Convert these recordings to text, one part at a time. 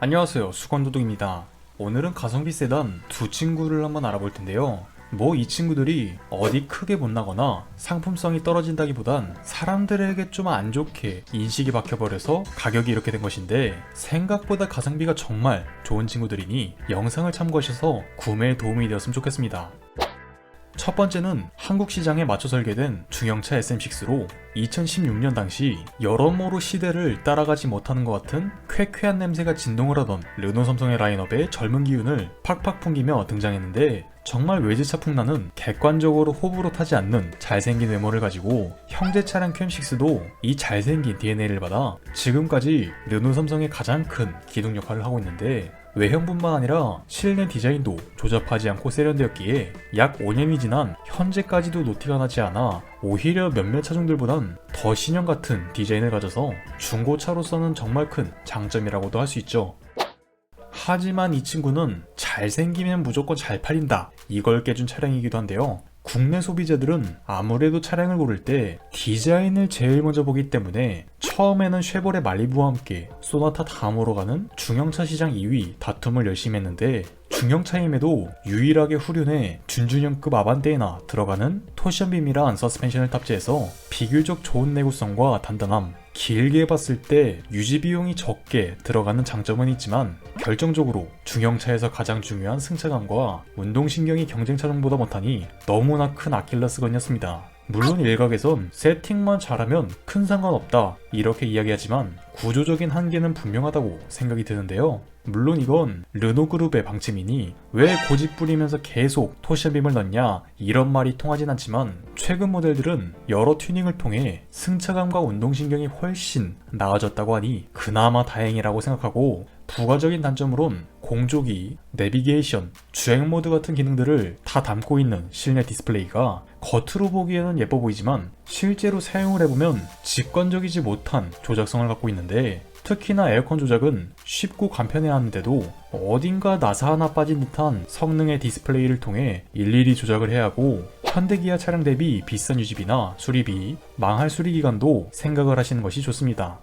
안녕하세요, 수건도둑입니다. 오늘은 가성비 세단 두 친구를 한번 알아볼 텐데요. 이 친구들이 어디 크게 못나거나 상품성이 떨어진다기보단 사람들에게 좀 안 좋게 인식이 박혀버려서 가격이 이렇게 된 것인데, 생각보다 가성비가 정말 좋은 친구들이니 영상을 참고하셔서 구매에 도움이 되었으면 좋겠습니다. 첫 번째는 한국 시장에 맞춰 설계된 중형차 SM6로 2016년 당시 여러모로 시대를 따라가지 못하는 것 같은 쾌쾌한 냄새가 진동을 하던 르노 삼성의 라인업에 젊은 기운을 팍팍 풍기며 등장했는데, 정말 외제차 풍나는 객관적으로 호불호 타지 않는 잘생긴 외모를 가지고 형제 차량 QM6도 이 잘생긴 DNA를 받아 지금까지 르노 삼성의 가장 큰 기둥 역할을 하고 있는데, 외형뿐만 아니라 실내 디자인도 조잡하지 않고 세련되었기에 약 5년이 지난 현재까지도 노티가 나지 않아 오히려 몇몇 차종들보단 더 신형 같은 디자인을 가져서 중고차로서는 정말 큰 장점이라고도 할 수 있죠. 하지만 이 친구는 잘생기면 무조건 잘 팔린다, 이걸 깨준 차량이기도 한데요. 국내 소비자들은 아무래도 차량을 고를 때 디자인을 제일 먼저 보기 때문에 처음에는 쉐보레 말리부와 함께 소나타 다음으로 가는 중형차 시장 2위 다툼을 열심히 했는데, 중형차임에도 유일하게 후륜에 준준형급 아반떼에나 들어가는 토션빔이란 서스펜션을 탑재해서 비교적 좋은 내구성과 단단함, 길게 봤을 때 유지비용이 적게 들어가는 장점은 있지만 결정적으로 중형차에서 가장 중요한 승차감과 운동신경이 경쟁차종보다 못하니 너무나 큰 아킬레스건이었습니다. 물론 일각에선 세팅만 잘하면 큰 상관없다 이렇게 이야기하지만 구조적인 한계는 분명하다고 생각이 드는데요. 물론 이건 르노그룹의 방침이니 왜 고집 부리면서 계속 토션빔을 넣냐 이런 말이 통하진 않지만, 최근 모델들은 여러 튜닝을 통해 승차감과 운동신경이 훨씬 나아졌다고 하니 그나마 다행이라고 생각하고, 부가적인 단점으론 공조기, 내비게이션, 주행모드 같은 기능들을 다 담고 있는 실내 디스플레이가 겉으로 보기에는 예뻐 보이지만 실제로 사용을 해보면 직관적이지 못한 조작성을 갖고 있는데, 특히나 에어컨 조작은 쉽고 간편해야 하는데도 어딘가 나사 하나 빠진 듯한 성능의 디스플레이를 통해 일일이 조작을 해야 하고, 현대기아 차량 대비 비싼 유지비나 수리비, 망할 수리기간도 생각을 하시는 것이 좋습니다.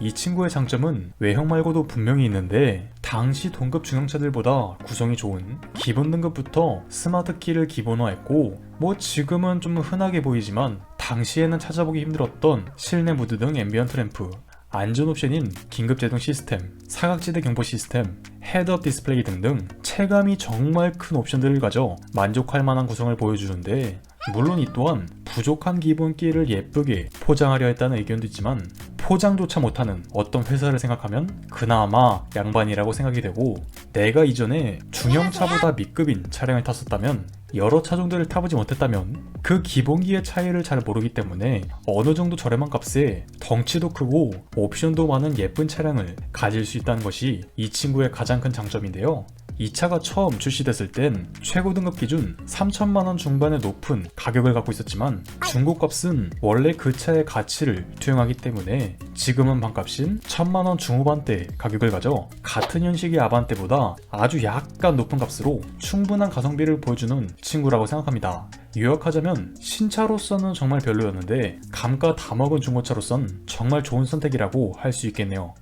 이 친구의 장점은 외형 말고도 분명히 있는데, 당시 동급 중형차들보다 구성이 좋은 기본 등급부터 스마트키를 기본화했고, 지금은 좀 흔하게 보이지만 당시에는 찾아보기 힘들었던 실내 무드 등 앰비언트 램프, 안전 옵션인 긴급제동 시스템, 사각지대 경보 시스템, 헤드업 디스플레이 등등 체감이 정말 큰 옵션들을 가져 만족할 만한 구성을 보여주는데, 물론 이 또한 부족한 기본기를 예쁘게 포장하려 했다는 의견도 있지만 포장조차 못하는 어떤 회사를 생각하면 그나마 양반이라고 생각이 되고, 내가 이전에 중형차보다 B급인 차량을 탔었다면, 여러 차종들을 타보지 못했다면 그 기본기의 차이를 잘 모르기 때문에 어느 정도 저렴한 값에 덩치도 크고 옵션도 많은 예쁜 차량을 가질 수 있다는 것이 이 친구의 가장 큰 장점인데요. 이 차가 처음 출시됐을 땐 최고 등급 기준 3천만원 중반의 높은 가격을 갖고 있었지만, 중고값은 원래 그 차의 가치를 투영하기 때문에 지금은 반값인 1000만원 중후반대 가격을 가져 같은 형식의 아반떼보다 아주 약간 높은 값으로 충분한 가성비를 보여주는 친구라고 생각합니다. 요약하자면 신차로서는 정말 별로였는데 감가 다 먹은 중고차로선 정말 좋은 선택이라고 할 수 있겠네요.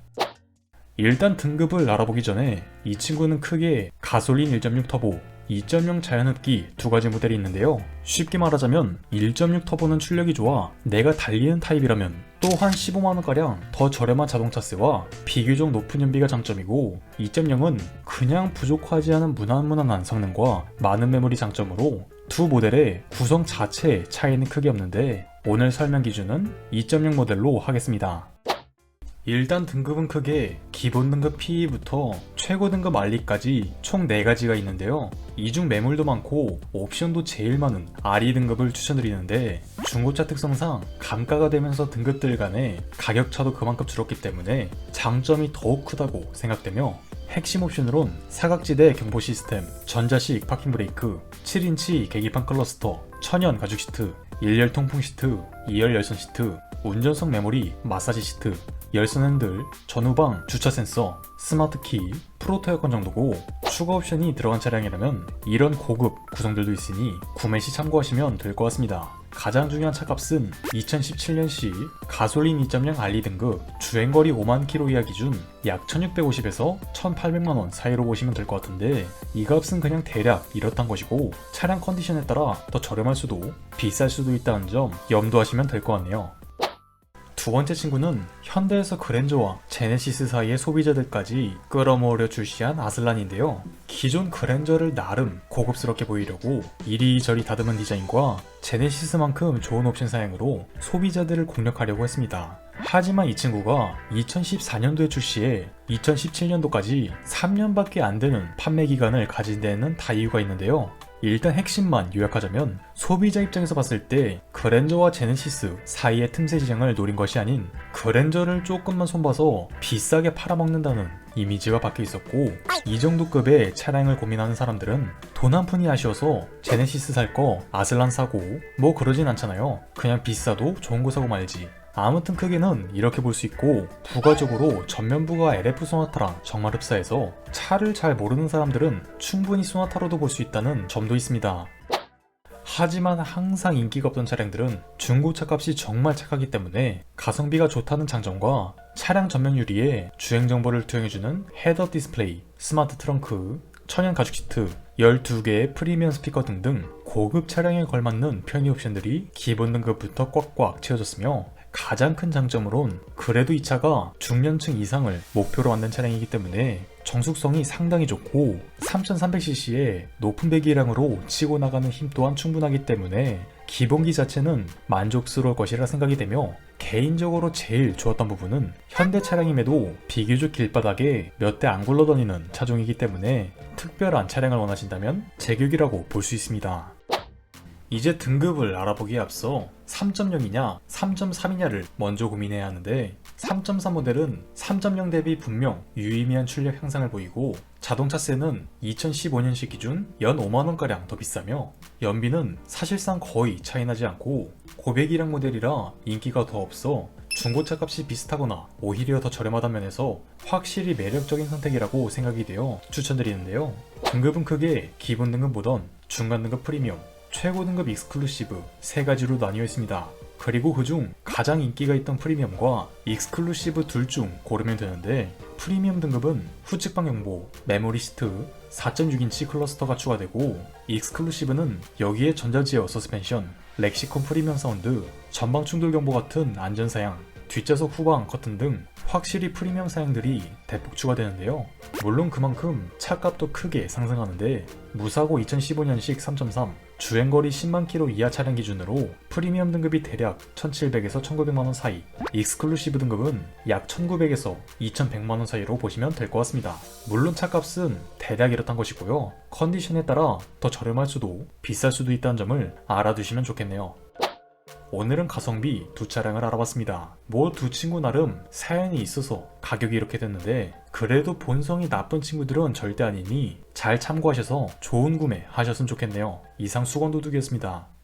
일단 등급을 알아보기 전에 이 친구는 크게 가솔린 1.6 터보, 2.0 자연흡기 두 가지 모델이 있는데요. 쉽게 말하자면 1.6 터보는 출력이 좋아 내가 달리는 타입이라면 또 한 15만원가량 더 저렴한 자동차세와 비교적 높은 연비가 장점이고, 2.0은 그냥 부족하지 않은 무난무난한 성능과 많은 메모리 장점으로 두 모델의 구성 자체에 차이는 크게 없는데, 오늘 설명 기준은 2.0 모델로 하겠습니다. 일단 등급은 크게 기본 등급 PE부터 최고 등급 RE까지 총 4가지가 있는데요. 이 중 매물도 많고 옵션도 제일 많은 RE 등급을 추천드리는데, 중고차 특성상 감가가 되면서 등급들 간의 가격차도 그만큼 줄었기 때문에 장점이 더욱 크다고 생각되며, 핵심 옵션으론 사각지대 경보 시스템, 전자식 파킹 브레이크, 7인치 계기판 클러스터, 천연 가죽 시트, 1열 통풍 시트, 2열 열선 시트, 운전석 메모리, 마사지 시트, 열선 핸들, 전후방 주차 센서, 스마트키, 프로토 에어컨 정도고, 추가 옵션이 들어간 차량이라면 이런 고급 구성들도 있으니 구매 시 참고하시면 될 것 같습니다. 가장 중요한 차값은 2017년식 가솔린 2.0 알리 등급 주행거리 5만 킬로 이하 기준 약 1650에서 1800만원 사이로 보시면 될 것 같은데, 이 값은 그냥 대략 이렇단 것이고 차량 컨디션에 따라 더 저렴할 수도 비쌀 수도 있다는 점 염두하시면 될 것 같네요. 두 번째 친구는 현대에서 그랜저와 제네시스 사이의 소비자들까지 끌어모으려 출시한 아슬란인데요. 기존 그랜저를 나름 고급스럽게 보이려고 이리저리 다듬은 디자인과 제네시스만큼 좋은 옵션 사양으로 소비자들을 공략하려고 했습니다. 하지만 이 친구가 2014년도에 출시해 2017년도까지 3년밖에 안 되는 판매 기간을 가진 데에는 다 이유가 있는데요. 일단 핵심만 요약하자면 소비자 입장에서 봤을 때 그랜저와 제네시스 사이의 틈새 시장을 노린 것이 아닌 그랜저를 조금만 손봐서 비싸게 팔아먹는다는 이미지가 박혀 있었고, 이 정도 급의 차량을 고민하는 사람들은 돈 한 푼이 아쉬워서 제네시스 살 거 아슬란 사고 뭐 그러진 않잖아요. 그냥 비싸도 좋은 거 사고 말지. 아무튼 크게는 이렇게 볼 수 있고, 부가적으로 전면부가 LF 소나타랑 정말 흡사해서 차를 잘 모르는 사람들은 충분히 소나타로도 볼 수 있다는 점도 있습니다. 하지만 항상 인기가 없던 차량들은 중고차 값이 정말 착하기 때문에 가성비가 좋다는 장점과 차량 전면 유리에 주행 정보를 투영해주는 헤드업 디스플레이, 스마트 트렁크, 천연 가죽 시트, 12개의 프리미엄 스피커 등등 고급 차량에 걸맞는 편의 옵션들이 기본 등급부터 꽉꽉 채워졌으며, 가장 큰 장점으론 그래도 이 차가 중년층 이상을 목표로 만든 차량이기 때문에 정숙성이 상당히 좋고 3300cc의 높은 배기량으로 치고 나가는 힘 또한 충분하기 때문에 기본기 자체는 만족스러울 것이라 생각이 되며, 개인적으로 제일 좋았던 부분은 현대 차량임에도 비교적 길바닥에 몇 대 안 굴러다니는 차종이기 때문에 특별한 차량을 원하신다면 제격이라고 볼 수 있습니다. 이제 등급을 알아보기에 앞서 3.0이냐 3.3이냐를 먼저 고민해야 하는데, 3.3 모델은 3.0 대비 분명 유의미한 출력 향상을 보이고 자동차세는 2015년식 기준 연 5만원가량 더 비싸며 연비는 사실상 거의 차이나지 않고 고배기량 모델이라 인기가 더 없어 중고차 값이 비슷하거나 오히려 더 저렴하다는 면에서 확실히 매력적인 선택이라고 생각이 되어 추천드리는데요. 등급은 크게 기본 등급 모던, 중간 등급 프리미엄, 최고 등급 익스클루시브 세 가지로 나뉘어 있습니다. 그리고 그중 가장 인기가 있던 프리미엄과 익스클루시브 둘 중 고르면 되는데, 프리미엄 등급은 후측방 경보, 메모리 시트, 4.6인치 클러스터가 추가되고, 익스클루시브는 여기에 전자제어 서스펜션, 렉시콘 프리미엄 사운드, 전방 충돌 경보 같은 안전사양, 뒷좌석 후방 커튼 등 확실히 프리미엄 사양들이 대폭 추가되는데요. 물론 그만큼 차값도 크게 상승하는데, 무사고 2015년식 3.3, 주행거리 10만 킬로 이하 차량 기준으로 프리미엄 등급이 대략 1700에서 1900만원 사이, 익스클루시브 등급은 약 1900에서 2100만원 사이로 보시면 될 것 같습니다. 물론 차값은 대략 이렇단 것이고요. 컨디션에 따라 더 저렴할 수도 비쌀 수도 있다는 점을 알아두시면 좋겠네요. 오늘은 가성비 두 차량을 알아봤습니다. 뭐 두 친구 나름 사연이 있어서 가격이 이렇게 됐는데, 그래도 본성이 나쁜 친구들은 절대 아니니 잘 참고하셔서 좋은 구매 하셨으면 좋겠네요. 이상 수건도둑이었습니다.